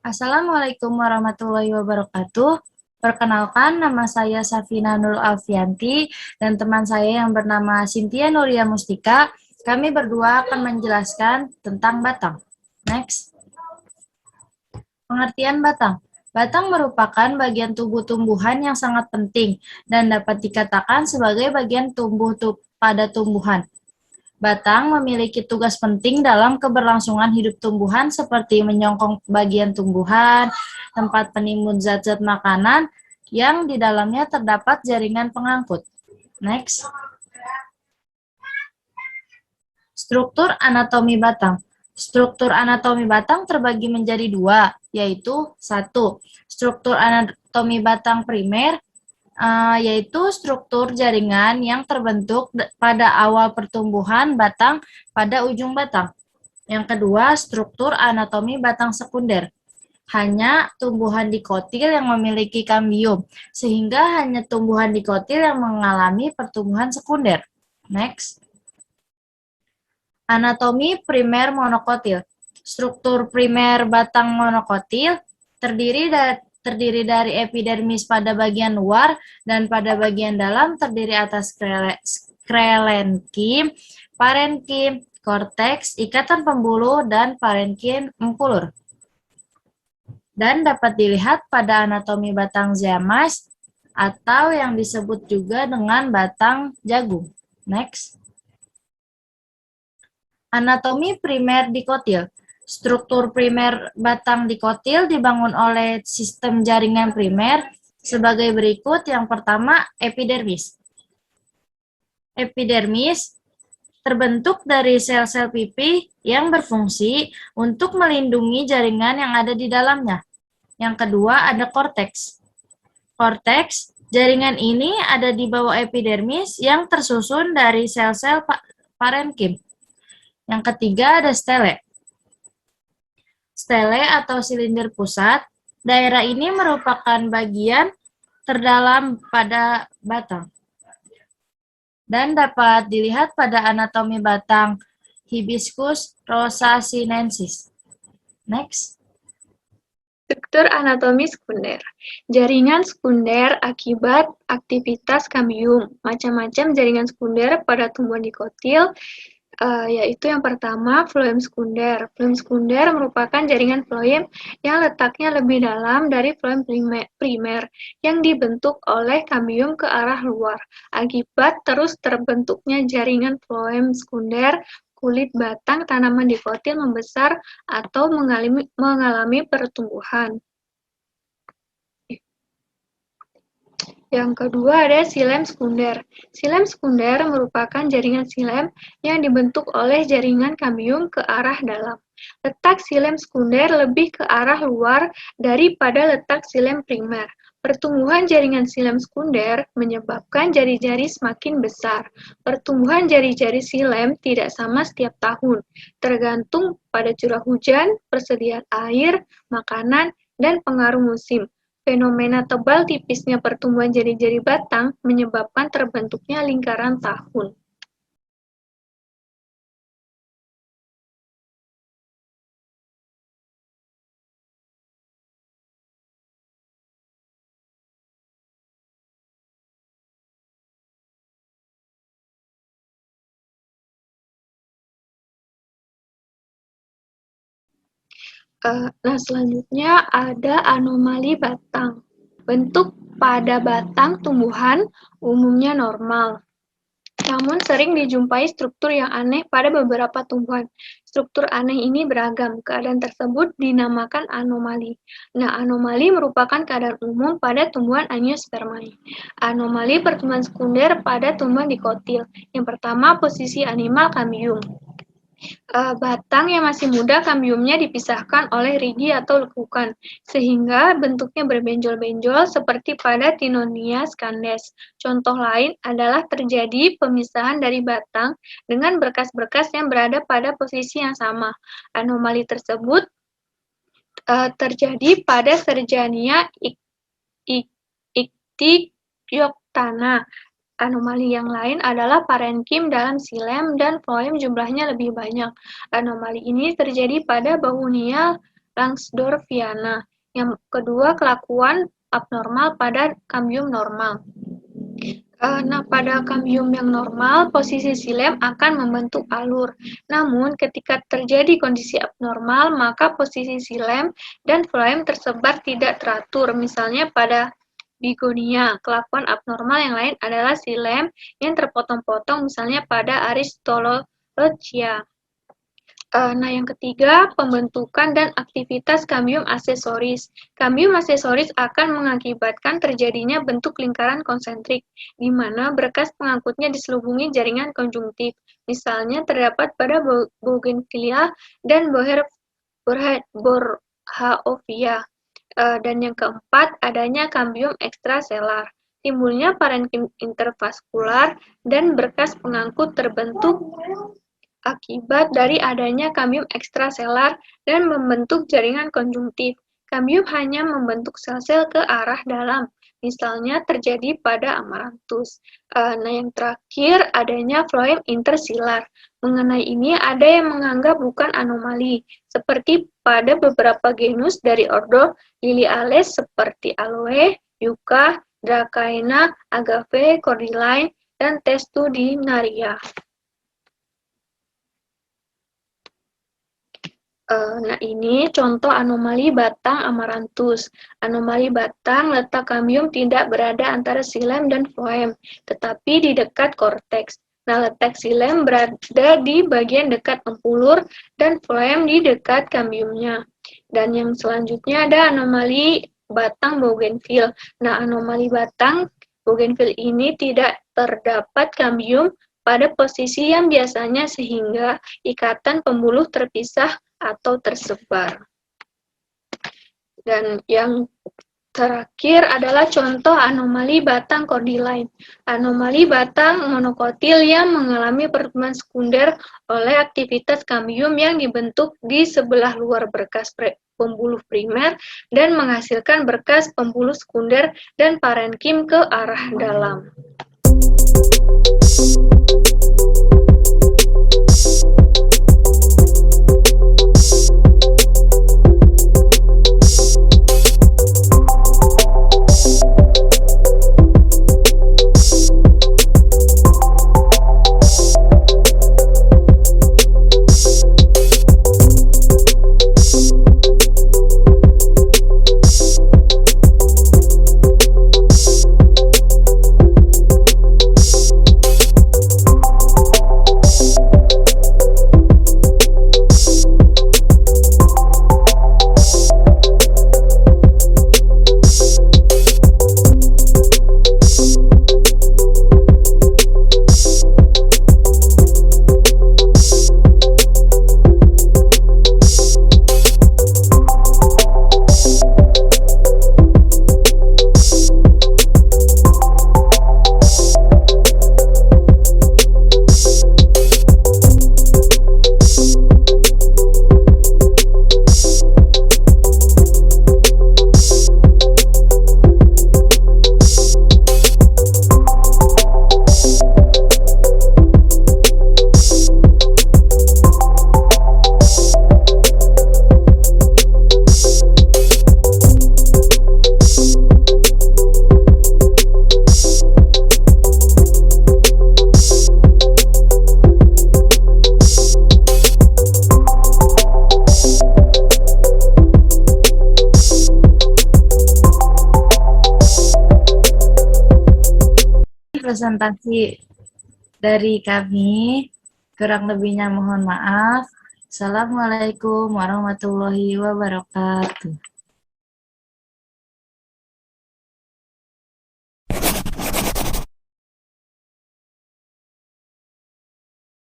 Assalamualaikum warahmatullahi wabarakatuh. Perkenalkan, nama saya Safina Nur Alfianti dan teman saya yang bernama Cynthia Nuria Mustika. Kami berdua akan menjelaskan tentang batang. Next. Pengertian batang. Batang merupakan bagian tubuh tumbuhan yang sangat penting dan dapat dikatakan sebagai bagian pada tumbuhan. Batang memiliki tugas penting dalam keberlangsungan hidup tumbuhan seperti menyongkong bagian tumbuhan, tempat penimbun zat-zat makanan yang di dalamnya terdapat jaringan pengangkut. Next. Struktur anatomi batang. Struktur anatomi batang terbagi menjadi dua, yaitu satu, struktur anatomi batang primer, yaitu struktur jaringan yang terbentuk pada awal pertumbuhan batang pada ujung batang. Yang kedua, struktur anatomi batang sekunder. Hanya tumbuhan dikotil yang memiliki kambium, sehingga hanya tumbuhan dikotil yang mengalami pertumbuhan sekunder. Next. Anatomi primer monokotil. Struktur primer batang monokotil terdiri dari epidermis pada bagian luar dan pada bagian dalam terdiri atas sklerenkim, parenkim, korteks, ikatan pembuluh, dan parenkim empulur. Dan dapat dilihat pada anatomi batang zeamys atau yang disebut juga dengan batang jagung. Next. Anatomi primer dikotil. Struktur primer batang dikotil dibangun oleh sistem jaringan primer sebagai berikut. Yang pertama, epidermis. Epidermis terbentuk dari sel-sel pipih yang berfungsi untuk melindungi jaringan yang ada di dalamnya. Yang kedua, ada korteks. Korteks, jaringan ini ada di bawah epidermis yang tersusun dari sel-sel parenkim. Yang ketiga ada stele. Stele atau silinder pusat, daerah ini merupakan bagian terdalam pada batang dan dapat dilihat pada anatomi batang Hibiscus rosasinensis. Next. Struktur anatomi sekunder. Jaringan sekunder akibat aktivitas kambium. Macam-macam jaringan sekunder pada tumbuhan dikotil, yaitu yang pertama, floem sekunder. Floem sekunder merupakan jaringan floem yang letaknya lebih dalam dari floem primer yang dibentuk oleh kambium ke arah luar. Akibat terus terbentuknya jaringan floem sekunder, kulit batang tanaman dikotil membesar atau mengalami pertumbuhan. Yang kedua ada silem sekunder. Silem sekunder merupakan jaringan silem yang dibentuk oleh jaringan kambium ke arah dalam. Letak silem sekunder lebih ke arah luar daripada letak silem primer. Pertumbuhan jaringan silem sekunder menyebabkan jari-jari semakin besar. Pertumbuhan jari-jari silem tidak sama setiap tahun, tergantung pada curah hujan, persediaan air, makanan, dan pengaruh musim. Fenomena tebal tipisnya pertumbuhan jari-jari batang menyebabkan terbentuknya lingkaran tahun. Nah, selanjutnya ada anomali batang. Bentuk pada batang tumbuhan umumnya normal, namun sering dijumpai struktur yang aneh pada beberapa tumbuhan. Struktur aneh ini beragam. Keadaan tersebut dinamakan anomali. Nah, anomali merupakan keadaan umum pada tumbuhan Angiospermae. Anomali pertumbuhan sekunder pada tumbuhan dikotil. Yang pertama, posisi animal kambium. Batang yang masih muda kambiumnya dipisahkan oleh rigi atau lekukan, sehingga bentuknya berbenjol-benjol seperti pada Tinonia scandes. Contoh lain adalah terjadi pemisahan dari batang dengan berkas-berkas yang berada pada posisi yang sama. Anomali tersebut terjadi pada Serrania ictyoktana. Anomali yang lain adalah parenkim dalam silem dan floem jumlahnya lebih banyak. Anomali ini terjadi pada Bauhinia Langsdorffiana. Yang kedua, kelakuan abnormal pada kambium normal. Nah, pada kambium yang normal, posisi silem akan membentuk alur. Namun, ketika terjadi kondisi abnormal, maka posisi silem dan floem tersebar tidak teratur. Misalnya pada bigonia, kelakuan abnormal yang lain adalah silem yang terpotong-potong, misalnya pada Aristolochia. Nah, yang ketiga, pembentukan dan aktivitas kambium aksesoris. Kambium aksesoris akan mengakibatkan terjadinya bentuk lingkaran konsentrik, di mana berkas pengangkutnya diselubungi jaringan konjungtif. Misalnya terdapat pada bougainvillea dan borhaovia. Dan yang keempat, adanya kambium ekstraselar. Timbulnya parenkim intervaskular dan berkas pengangkut terbentuk akibat dari adanya kambium ekstraselar dan membentuk jaringan konjungtif. Kambium hanya membentuk sel-sel ke arah dalam, misalnya terjadi pada Amaranthus. Nah, yang terakhir adanya floem intersilar. Mengenai ini ada yang menganggap bukan anomali, seperti pada beberapa genus dari ordo Liliales seperti Aloe, Yucca, Dracaena, Agave, Cordyline, dan Testudinaria. Nah, ini contoh anomali batang Amaranthus. Anomali batang letak kambium tidak berada antara silem dan floem, tetapi di dekat korteks. Nah, letak silem berada di bagian dekat empulur dan floem di dekat kambiumnya. Dan yang selanjutnya ada anomali batang bougainville. Nah, anomali batang bougainville ini tidak terdapat kambium pada posisi yang biasanya sehingga ikatan pembuluh terpisah atau tersebar. Dan yang terakhir adalah contoh anomali batang cordyline. Anomali batang monokotil yang mengalami pertumbuhan sekunder oleh aktivitas kambium yang dibentuk di sebelah luar berkas pembuluh primer dan menghasilkan berkas pembuluh sekunder dan parenkim ke arah dalam. Presentasi dari kami, kurang lebihnya mohon maaf. Assalamualaikum warahmatullahi wabarakatuh.